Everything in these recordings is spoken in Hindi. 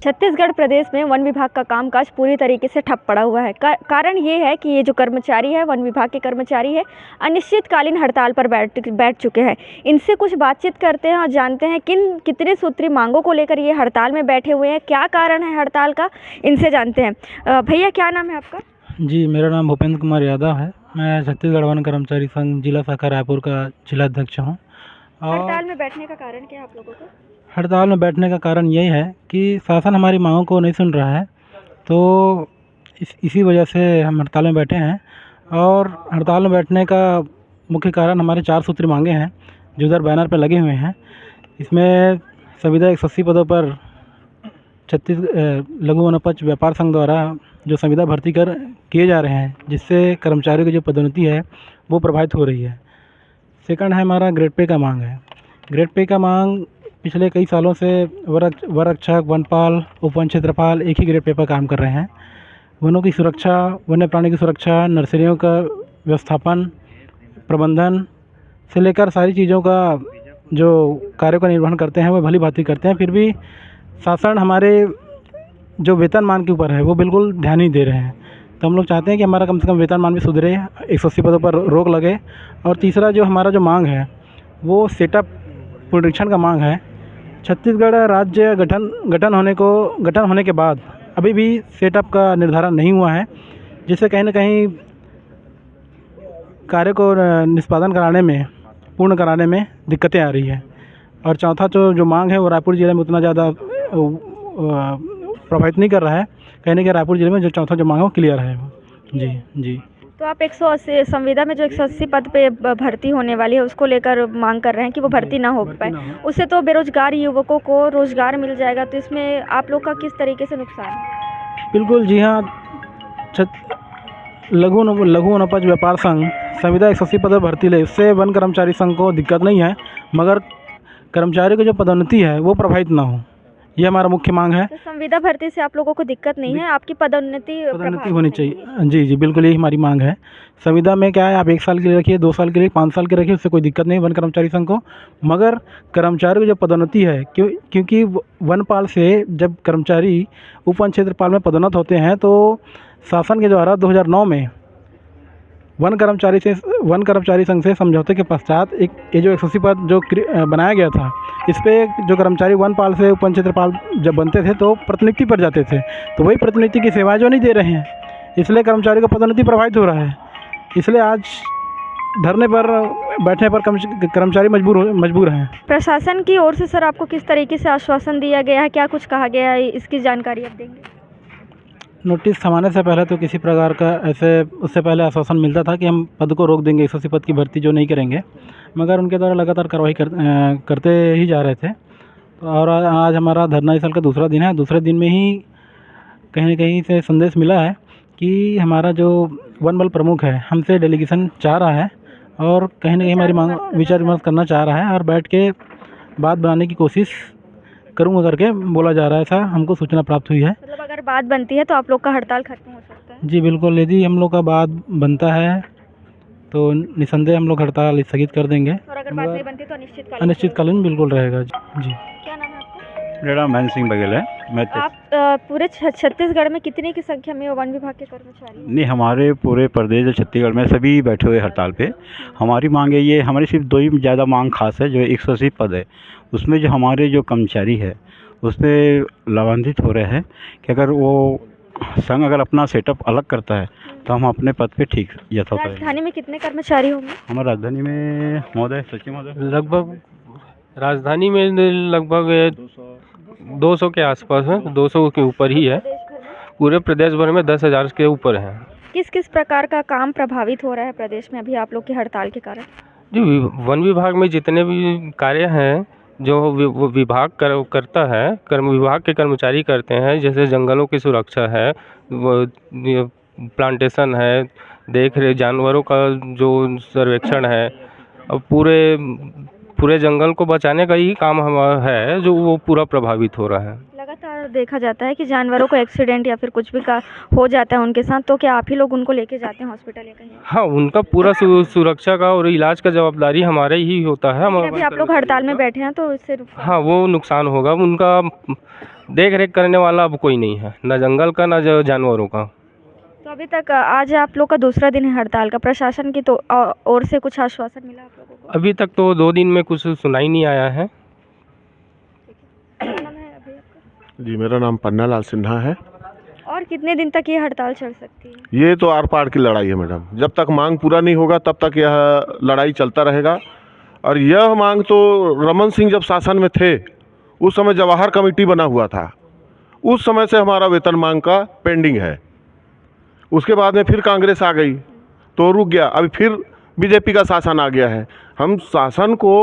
छत्तीसगढ़ प्रदेश में वन विभाग का कामकाज पूरी तरीके से ठप पड़ा हुआ है। कारण ये है कि ये जो कर्मचारी है, वन विभाग के कर्मचारी है, अनिश्चितकालीन हड़ताल पर बैठ चुके हैं। इनसे कुछ बातचीत करते हैं और जानते हैं कितने सूत्री मांगों को लेकर ये हड़ताल में बैठे हुए हैं, क्या कारण है हड़ताल का, इनसे जानते हैं। भैया, क्या नाम है आपका? जी, मेरा नाम भूपेंद्र कुमार यादव है। मैं छत्तीसगढ़ वन कर्मचारी संघ जिला शाखा रायपुर का जिला अध्यक्ष हूँ। हड़ताल में बैठने का कारण क्या है आप लोगों को? हड़ताल में बैठने का कारण यही है कि शासन हमारी मांगों को नहीं सुन रहा है, तो इसी वजह से हम हड़ताल में बैठे हैं। और हड़ताल में बैठने का मुख्य कारण हमारे 4 सूत्री मांगे हैं जो उधर बैनर पर लगे हुए हैं। इसमें संविदा 180 पदों पर लघु वनोपज व्यापार संघ द्वारा जो संविदा भर्ती किए जा रहे हैं, जिससे कर्मचारियों की जो पदोन्नति है वो प्रभावित हो रही है। सेकंड है हमारा ग्रेड पे का मांग है। ग्रेड पे का मांग पिछले कई सालों से वनरक्षक, वनपाल, उपवन क्षेत्रपाल एक ही ग्रेड पे पर काम कर रहे हैं। वनों की सुरक्षा, वन्य प्राणी की सुरक्षा, नर्सरियों का व्यवस्थापन, प्रबंधन से लेकर सारी चीज़ों का जो कार्यों का निर्वहन करते हैं वो भली भांति करते हैं। फिर भी शासन हमारे जो वेतनमान के ऊपर है वो बिल्कुल ध्यान नहीं दे रहे हैं। तो हम लोग चाहते हैं कि हमारा कम से कम वेतनमान भी सुधरे, 180 पदों पर रोक लगे। और तीसरा जो हमारा जो मांग है वो सेटअप पुनरीक्षण का मांग है। छत्तीसगढ़ राज्य गठन होने के बाद अभी भी सेटअप का निर्धारण नहीं हुआ है, जिससे कहीं ना कहीं कार्य को निष्पादन पूर्ण कराने में दिक्कतें आ रही है। और चौथा जो मांग है वो रायपुर जिले में उतना ज़्यादा प्रभावित नहीं कर रहा है। कहने के रायपुर जिले में जो चौथा जो मांग है वो क्लियर है। जी। तो आप 180 संविदा में जो 180 पद पे भर्ती होने वाली है उसको लेकर मांग कर रहे हैं कि वो भर्ती ना हो पाए, उससे तो बेरोजगार युवकों को रोजगार मिल जाएगा, तो इसमें आप लोग का किस तरीके से नुकसान है? बिल्कुल, जी हाँ। लघु वनोपज व्यापार संघ संविदा 180 पद भर्ती ले, उससे वन कर्मचारी संघ को दिक्कत नहीं है, मगर कर्मचारियों की जो पदोन्नति है वो प्रभावित ना हो, ये हमारा मुख्य मांग है। तो संविदा भर्ती से आप लोगों को दिक्कत नहीं है, आपकी पदोन्नति होनी चाहिए। जी, बिल्कुल यही हमारी मांग है। संविदा में क्या है, आप 1 साल के लिए रखिए, 2 साल के लिए, 5 साल के रखिए, उससे कोई दिक्कत नहीं वन कर्मचारी संघ को। मगर कर्मचारियों की जो पदोन्नति है, क्योंकि वनपाल से जब कर्मचारी उपवन क्षेत्रपाल में पदोन्नत होते हैं तो शासन के द्वारा 2009 में वन कर्मचारी संघ से समझौते के पश्चात ये जो 180 पद जो बनाया गया था, इस पर जो कर्मचारी वनपाल से उपवन क्षेत्रपाल जब बनते थे तो प्रतिनियुक्ति पर जाते थे, तो वही प्रतिनियुक्ति की सेवाएं जो नहीं दे रहे हैं, इसलिए कर्मचारी का पदोन्नति प्रभावित हो रहा है। इसलिए आज धरने पर बैठने पर कर्मचारी मजबूर हैं। प्रशासन की ओर से सर आपको किस तरीके से आश्वासन दिया गया है, क्या कुछ कहा गया है, इसकी जानकारी आप देंगे? नोटिस थमाने से पहले तो किसी प्रकार का उससे पहले आश्वासन मिलता था कि हम पद को रोक देंगे, 180 पद की भर्ती जो नहीं करेंगे, मगर उनके द्वारा लगातार कार्रवाई करते ही जा रहे थे। और आज हमारा धरना स्थल का दूसरा दिन है। दूसरे दिन में ही कहीं न कहीं से संदेश मिला है कि हमारा जो वन बल प्रमुख है हमसे डेलीगेशन चाह रहा है और कहीं ना कहीं हमारी मांग विचार विमर्श करना चाह रहा है और बैठ के बात बनाने की कोशिश करूँगा करके बोला जा रहा है। ऐसा हमको सूचना प्राप्त हुई है। मतलब अगर बात बनती है तो आप लोग का हड़ताल खत्म हो सकता है? जी बिल्कुल, यदि हम लोग का बात बनता है तो निसंदेह हम लोग हड़ताल स्थगित कर देंगे। और अगर बात नहीं बनती तो अनिश्चितकालीन बिल्कुल रहेगा। जी। क्या नाम है आपका? मेरा नाम महेंद्र सिंह बघेल है। मैं आप पूरे छत्तीसगढ़ में कितने की संख्या में वन विभाग के कर्मचारी? नहीं, हमारे पूरे प्रदेश छत्तीसगढ़ में सभी बैठे हुए हड़ताल पे। हमारी मांग है, ये हमारी सिर्फ 2 ही ज़्यादा मांग खास है, जो 180 पद है, उसमें जो हमारे जो कर्मचारी है उस पर लाभान्वित हो रहे हैं कि अगर वो संघ अगर अपना सेटअप अलग करता है तो हम अपने पद पे ठीक यथावत। राजधानी में कितने कर्मचारी होंगे? हमारे राजधानी में महोदय, सचिव महोदय, लगभग राजधानी में लगभग 200 के आसपास है, 200 के ऊपर ही है। पूरे प्रदेश भर में 10,000 के ऊपर है। किस किस प्रकार का काम प्रभावित हो रहा है प्रदेश में अभी आप लोग की हड़ताल के कारण? जी, वन विभाग में जितने भी कार्य हैं जो विभाग करता है, विभाग के कर्मचारी करते हैं, जैसे जंगलों की सुरक्षा है, प्लांटेशन है, देख रेख, जानवरों का जो सर्वेक्षण है, और पूरे जंगल को बचाने का ही काम हमारा है, जो वो पूरा प्रभावित हो रहा है। लगातार देखा जाता है कि जानवरों को एक्सीडेंट या फिर कुछ भी का हो जाता है उनके साथ, तो क्या आप ही लोग उनको लेके जाते हैं हॉस्पिटल या कहीं? हाँ, उनका पूरा सुरक्षा का और इलाज का जवाबदारी हमारा ही होता है। लेकिन अभी आप लोग हड़ताल में बैठे हैं तो इससे हाँ, वो नुकसान होगा। उनका देख रेख करने वाला अब कोई नहीं है, ना जंगल का ना जानवरों का। तो अभी तक आज आप लोग का दूसरा दिन है हड़ताल का, प्रशासन की तो ओर से कुछ आश्वासन मिला आप लोगों को? अभी तक तो 2 दिन में कुछ सुनाई नहीं आया है। क्या नाम है अभी आपका? जी, मेरा नाम पन्ना लाल सिन्हा है। और कितने दिन तक ये हड़ताल चल सकती है? ये तो आर पार की लड़ाई है मैडम, जब तक मांग पूरा नहीं होगा तब तक यह लड़ाई चलता रहेगा। और यह मांग तो रमन सिंह जब शासन में थे उस समय जवाहर कमेटी बना हुआ था, उस समय से हमारा वेतन मांग का पेंडिंग है। उसके बाद में फिर कांग्रेस आ गई तो रुक गया, अभी फिर बीजेपी का शासन आ गया है। हम शासन को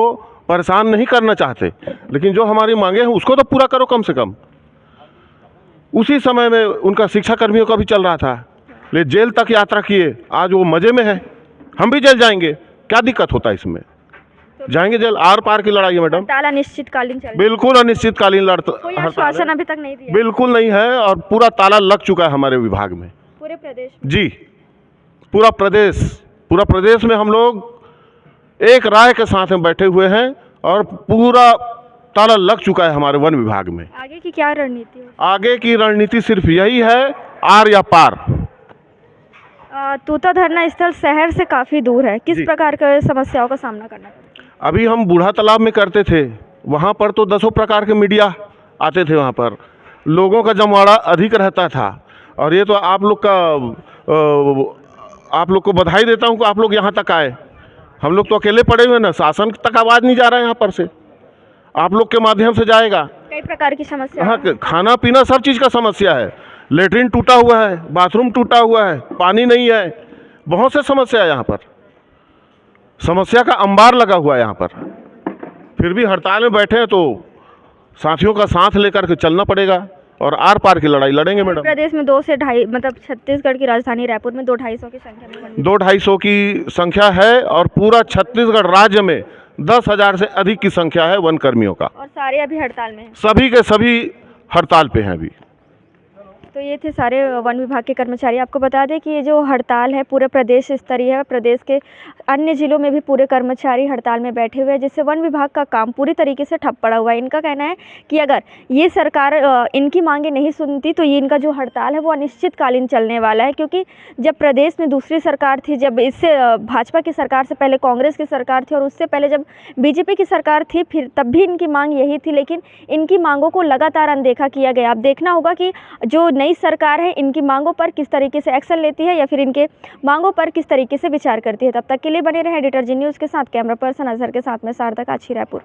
परेशान नहीं करना चाहते, लेकिन जो हमारी मांगे हैं उसको तो पूरा करो कम से कम। उसी समय में उनका शिक्षा कर्मियों का भी चल रहा था, ले जेल तक यात्रा किए, आज वो मज़े में है। हम भी जेल जाएंगे, क्या दिक्कत होता है इसमें? जाएंगे जेल, आर पार की लड़ाई है मैडम। हड़ताल अनिश्चितकालीन चल रही है। बिल्कुल अनिश्चितकालीन कोई आश्वासन अभी तक नहीं दिया? बिल्कुल नहीं है, और पूरा ताला लग चुका है हमारे विभाग में। पूरे प्रदेश में? जी, पूरा प्रदेश में हम लोग एक राय के साथ में बैठे हुए हैं और पूरा ताला लग चुका है हमारे वन विभाग में। आगे की क्या रणनीति है? आगे की रणनीति सिर्फ यही है, आर या पार। तूता धरना स्थल शहर से काफ़ी दूर है, किस प्रकार के समस्याओं का सामना करना पड़ता है? अभी हम बूढ़ा तालाब में करते थे, वहाँ पर तो 10 प्रकार के मीडिया आते थे, वहाँ पर लोगों का जमवाड़ा अधिक रहता था। और ये तो आप लोग को बधाई देता हूँ कि आप लोग यहाँ तक आए। हम लोग तो अकेले पड़े हुए ना, शासन तक आवाज़ नहीं जा रहा है यहाँ पर से, आप लोग के माध्यम से जाएगा। कई प्रकार की समस्या हाँ, खाना पीना सब चीज़ का समस्या है, लेटरिन टूटा हुआ है, बाथरूम टूटा हुआ है, पानी नहीं है, बहुत से समस्या है यहाँ पर। समस्या का अंबार लगा हुआ है यहाँ पर, फिर भी हड़ताल में बैठे हैं तो साथियों का साथ लेकर के चलना पड़ेगा और आर पार की लड़ाई लड़ेंगे मैडम। प्रदेश में 2 से 2.5 मतलब छत्तीसगढ़ की राजधानी रायपुर में 200-250 की संख्या में 200-250 की संख्या है और पूरा छत्तीसगढ़ राज्य में 10,000 से अधिक की संख्या है वन कर्मियों का। और सारे अभी हड़ताल में हैं? सभी के सभी हड़ताल पे हैं अभी। तो ये थे सारे वन विभाग के कर्मचारी। आपको बता दें कि ये जो हड़ताल है पूरे प्रदेश स्तरीय है, प्रदेश के अन्य जिलों में भी पूरे कर्मचारी हड़ताल में बैठे हुए हैं, जिससे वन विभाग का काम पूरी तरीके से ठप पड़ा हुआ है। इनका कहना है कि अगर ये सरकार इनकी मांगे नहीं सुनती तो ये इनका जो हड़ताल है वो अनिश्चितकालीन चलने वाला है, क्योंकि जब प्रदेश में दूसरी सरकार थी, जब इससे भाजपा की सरकार से पहले कांग्रेस की सरकार थी और उससे पहले जब बीजेपी की सरकार थी, फिर तब भी इनकी मांग यही थी, लेकिन इनकी मांगों को लगातार अनदेखा किया गया। अब देखना होगा कि जो नई सरकार है इनकी मांगों पर किस तरीके से एक्शन लेती है या फिर इनके मांगों पर किस तरीके से विचार करती है। तब तक के लिए बने रहे एडिटर जी न्यूज़ के साथ। कैमरा पर्सन अजहर के साथ में सार्थक, आछी, रायपुर।